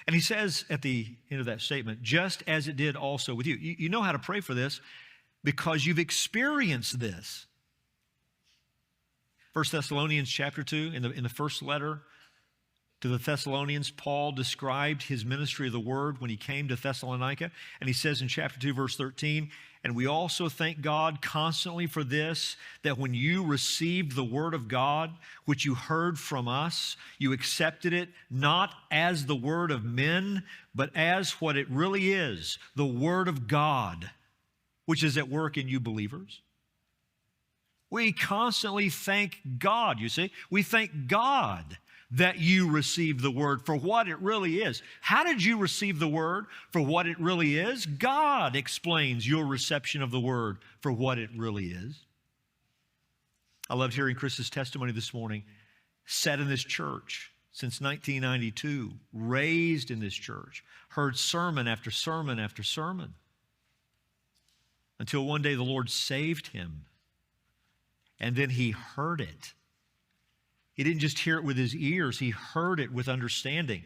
And he says at the end of that statement, just as it did also with you. You know how to pray for this because you've experienced this. 1 Thessalonians chapter 2, in the first letter to the Thessalonians, Paul described his ministry of the word when he came to Thessalonica. And he says in chapter 2, verse 13, and we also thank God constantly for this, that when you received the word of God, which you heard from us, you accepted it not as the word of men, but as what it really is, the word of God, which is at work in you believers. We constantly thank God, you see. We thank God that you received the word for what it really is. How did you receive the word for what it really is? God explains your reception of the word for what it really is. I loved hearing Chris's testimony this morning. Sat in this church since 1992, raised in this church, heard sermon after sermon after sermon, until one day the Lord saved him. And then he heard it. He didn't just hear it with his ears, he heard it with understanding.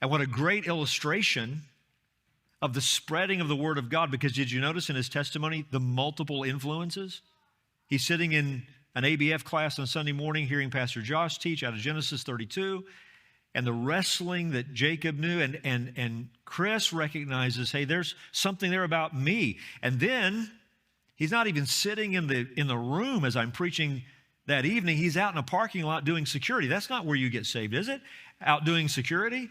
And what a great illustration of the spreading of the Word of God, because did you notice in his testimony the multiple influences? He's sitting in an ABF class on Sunday morning hearing Pastor Josh teach out of Genesis 32, and the wrestling that Jacob knew, and Chris recognizes, hey, there's something there about me. And then he's not even sitting in the room as I'm preaching that evening. He's out in a parking lot doing security. That's not where you get saved, is it? Out doing security?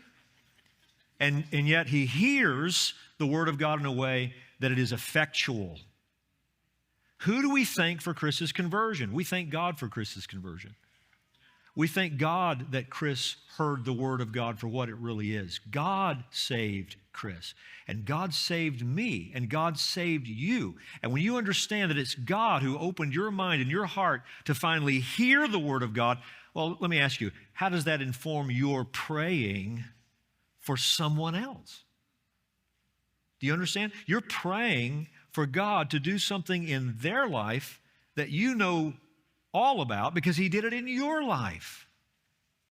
And yet he hears the word of God in a way that it is effectual. Who do we thank for Chris's conversion? We thank God for Chris's conversion. We thank God that Chris heard the word of God for what it really is. God saved Chris, and God saved me, and God saved you. And when you understand that it's God who opened your mind and your heart to finally hear the word of God, well, let me ask you, how does that inform your praying for someone else? Do you understand? You're praying for God to do something in their life that you know all about because he did it in your life.